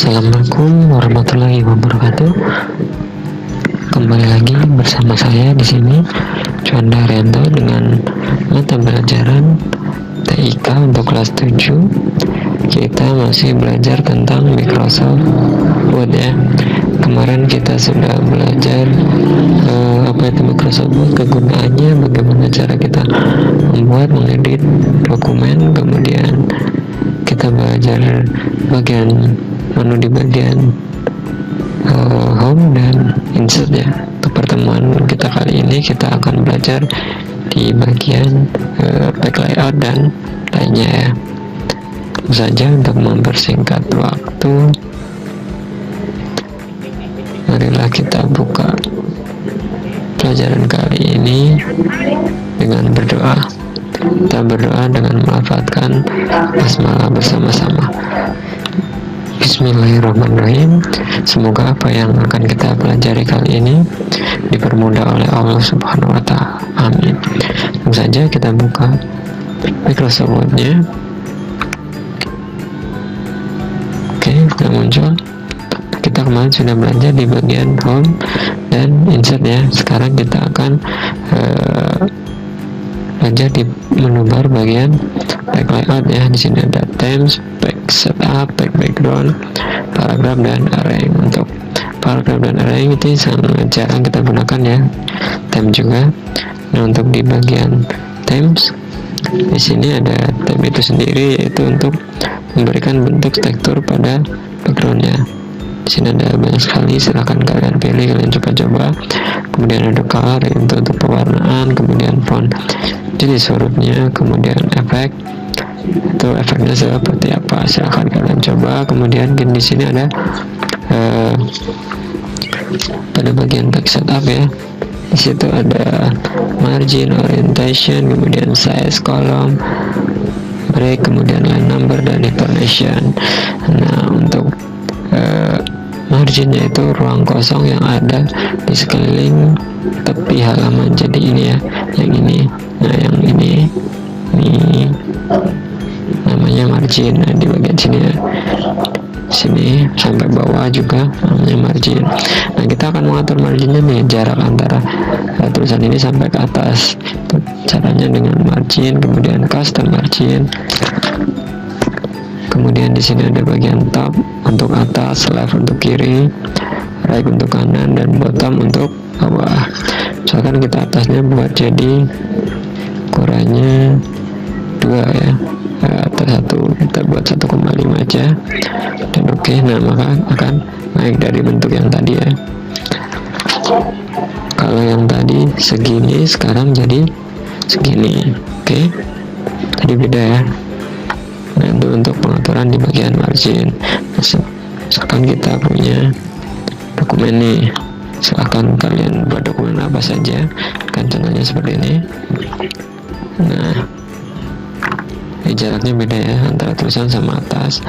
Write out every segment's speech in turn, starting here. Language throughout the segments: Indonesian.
Assalamualaikum warahmatullahi wabarakatuh. Kembali lagi bersama saya di sini, Juanda Haryanto, dengan mata pelajaran TIK untuk kelas 7. Kita masih belajar tentang Microsoft Word ya. Kemarin kita sudah belajar apa itu Microsoft Word, kegunaannya, bagaimana cara kita membuat, mengedit dokumen, kemudian kita belajar bagian menu di bagian home dan insert ya. Untuk pertemuan kita kali ini kita akan belajar di bagian back layout dan lainnya ya. Tentu saja untuk mempersingkat waktu, marilah kita buka pelajaran kali ini dengan berdoa. Kita berdoa dengan melafadzkan basmalah bersama-sama. Bismillahirrahmanirrahim. Semoga apa yang akan kita pelajari kali ini dipermudah oleh Allah Subhanahu wa Ta'ala. Amin. Langsung saja kita buka Microsoft Word-nya. Oke, sudah muncul. Kita kemarin sudah belajar di bagian home dan insert ya. Sekarang kita akan belajar di menu bar bagian back layout ya. Di sini ada themes, back setup, back background, paragraph dan arrange. Untuk paragraph dan arrange itu sangat jarang kita gunakan ya. Theme juga. Nah, untuk di bagian themes, di sini ada theme itu sendiri, yaitu untuk memberikan bentuk tekstur pada backgroundnya. Di sini ada banyak sekali, silahkan kalian pilih, kalian coba-coba. Kemudian ada color untuk pewarnaan, kemudian font, jenis hurufnya, kemudian efek, itu efeknya seperti apa, silahkan kalian coba. Kemudian di sini ada pada bagian text setup ya. Di situ ada margin, orientation, kemudian size, kolom, break, kemudian line number dan intonation. Nah, untuk marginnya itu ruang kosong yang ada di sekeliling tepi halaman. Jadi ini ya, yang ini. Nah, yang ini namanya margin. Nah, di bagian sini ya, sini sampai bawah juga namanya margin. Nah, kita akan mengatur marginnya nih, jarak antara tulisan ini sampai ke atas. Caranya dengan margin, kemudian custom margin. Kemudian di sini ada bagian top untuk atas, left untuk kiri, right untuk kanan, dan bottom untuk bawah. Misalkan kita atasnya buat jadi ukurannya 2 ya, atas 1 kita buat 1,5 aja, dan oke. Nah, maka akan naik dari bentuk yang tadi ya. Kalau yang tadi segini, sekarang jadi segini. Oke, tadi beda ya. Nah, itu untuk pengaturan di bagian margin. Misalkan kita punya dokumen nih, silahkan kalian buat dokumen apa saja, kan contohnya seperti ini. Nah, jaraknya beda ya antara tulisan sama atas.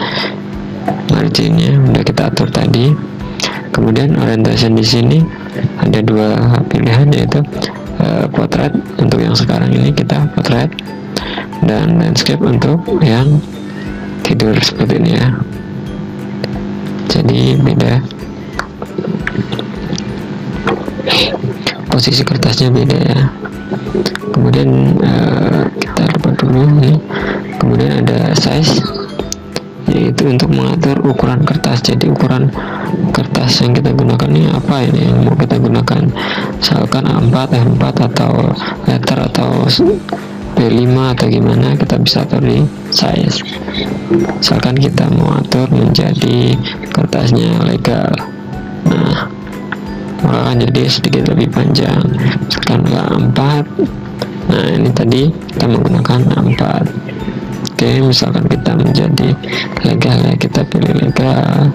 Marginnya udah kita atur tadi. Kemudian orientation di sini ada dua pilihan, yaitu portrait untuk yang sekarang ini kita portrait, dan landscape untuk yang tidur seperti ini ya. Jadi beda, posisi kertasnya beda ya. Kemudian kita dapat dulu nih. Kemudian ada size, yaitu untuk mengatur ukuran kertas. Jadi ukuran kertas yang kita gunakan ini apa ini yang mau kita gunakan, misalkan A4, A4 atau letter atau B5 atau gimana, kita bisa atur di size. Misalkan kita mau atur menjadi kertasnya legal, nah maka akan jadi sedikit lebih panjang, misalkan A4. Nah, ini tadi kita menggunakan A4. Oke, misalkan kita menjadi legal ya, kita pilih legal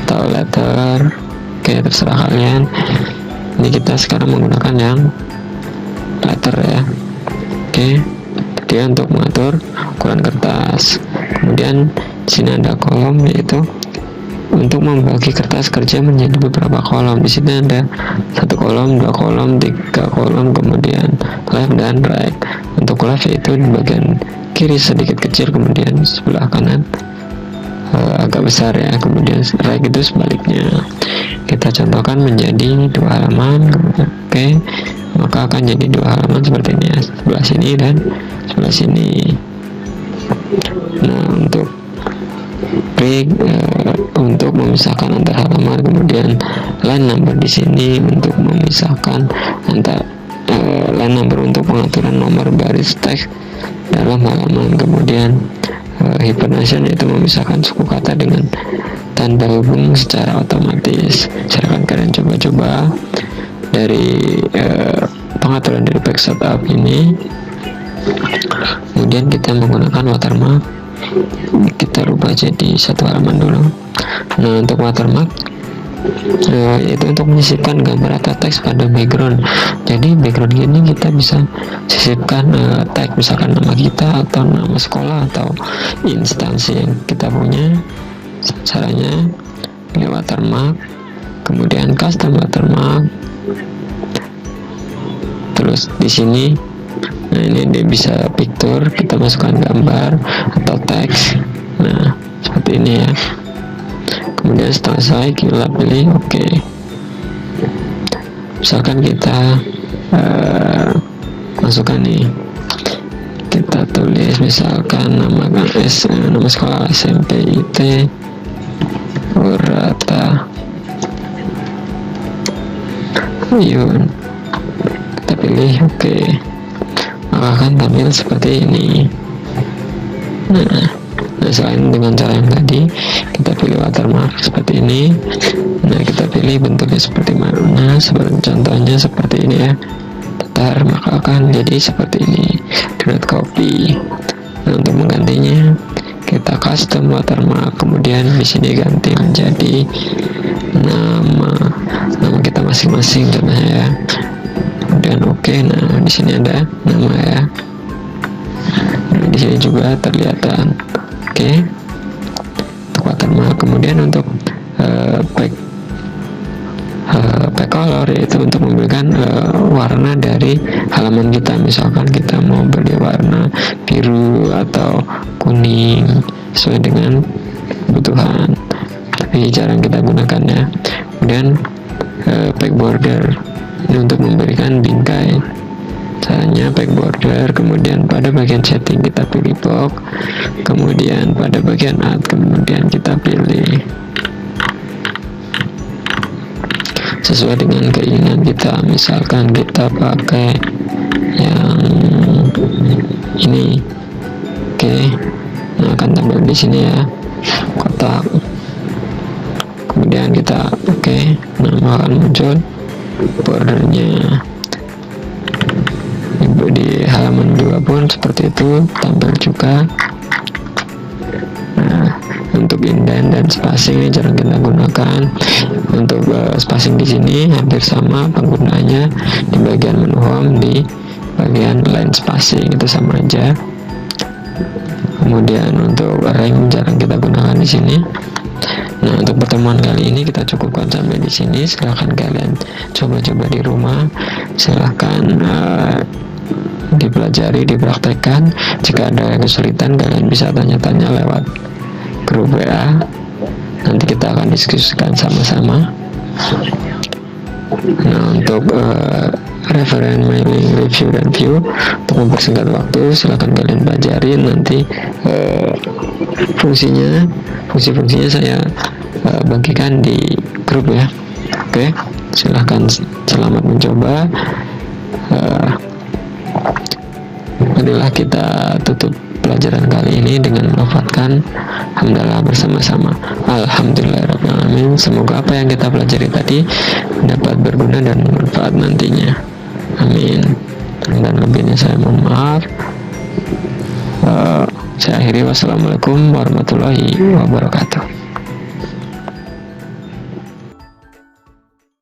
atau letter. Oke, terserah kalian. Ini kita sekarang menggunakan yang letter ya. Oke, dia untuk mengatur ukuran kertas. Kemudian di sini ada kolom, yaitu untuk membagi kertas kerja menjadi beberapa kolom. Di sini ada 1 kolom, 2 kolom, 3 kolom, kemudian left dan right. Untuk left yaitu di bagian kiri sedikit kecil, kemudian sebelah kanan agak besar ya. Kemudian right itu sebaliknya, kita contohkan menjadi 2 halaman. Oke, maka akan jadi 2 halaman seperti ini ya, sebelah sini dan sebelah sini. Nah, untuk klik untuk memisahkan antar halaman, kemudian line number di sini untuk memisahkan antar line number untuk pengaturan nomor baris teks dalam halaman, kemudian hibernation yaitu memisahkan suku kata dengan tanda hubung secara otomatis. Silahkan kalian coba-coba dari pengaturan dari page setup ini. Kemudian kita menggunakan watermark, kita rubah jadi 1 halaman dulu. Nah, untuk watermark itu untuk menyisipkan gambar atau teks pada background. Jadi background ini kita bisa sisipkan teks, misalkan nama kita atau nama sekolah atau instansi yang kita punya. Caranya pilih watermark, kemudian custom watermark, terus di sini nah ini dia bisa picture, kita masukkan gambar atau teks. Nah, seperti ini ya. Kemudian setelah selesai kita pilih oke. Misalkan kita masukkan nih, kita tulis misalkan nama sekolah SMP IT Urata Ayun, kita pilih oke, maka akan tampil seperti ini. Nah, selain dengan cara yang tadi, kita pilih watermark seperti ini. Nah, kita pilih bentuknya seperti mana, seperti contohnya seperti ini ya, datar, maka akan jadi seperti ini. Drag copy. Nah, untuk menggantinya kita custom watermark, kemudian di sini ganti menjadi nama kita masing-masing contohnya ya. Kemudian oke. Nah, di sini ada nama ya. Nah, di sini juga terlihatan. Oke. Untuk watermark. Kemudian untuk back color yaitu untuk memberikan warna dari halaman kita. Misalkan kita mau beri warna biru atau kuning sesuai dengan kebutuhan, tapi jarang kita gunakan ya. Kemudian back border ini untuk memberikan bingkai. Caranya back border, kemudian pada bagian setting kita pilih box, kemudian pada bagian add kemudian kita pilih sesuai dengan keinginan kita. Misalkan kita pakai yang ini. Oke. Nah, akan tampil di sini ya, kotak. Kemudian kita oke. Nama akan muncul, bordernya di halaman 2 pun seperti itu tampil juga. Nah, untuk indent dan spacing ini jarang kita gunakan. Untuk spacing di sini hampir sama penggunaannya di bagian menu home, di bagian line spacing itu sama aja. Kemudian untuk rank jarang kita gunakan di sini. Nah, untuk pertemuan kali ini kita cukupkan sampai di sini. Silahkan kalian coba-coba di rumah. Silahkan dipelajari, dipraktekkan. Jika ada kesulitan kalian bisa tanya-tanya lewat grup WA. Nanti kita akan diskusikan sama-sama. Nah, untuk referen, mailing, review, dan view untuk mempersingkat waktu silahkan kalian pelajari. Nanti fungsi-fungsinya saya bagikan di grup ya. Oke, silahkan, selamat mencoba. Marilah kita tutup pelajaran kali ini dengan memanfaatkan hamdalah bersama-sama. Alhamdulillahirrahmanirrahim. Semoga apa yang kita pelajari tadi dapat berguna dan bermanfaat nantinya. Amin. Dan lebihnya saya mohon maaf. Saya akhiri. Wassalamualaikum warahmatullahi wabarakatuh.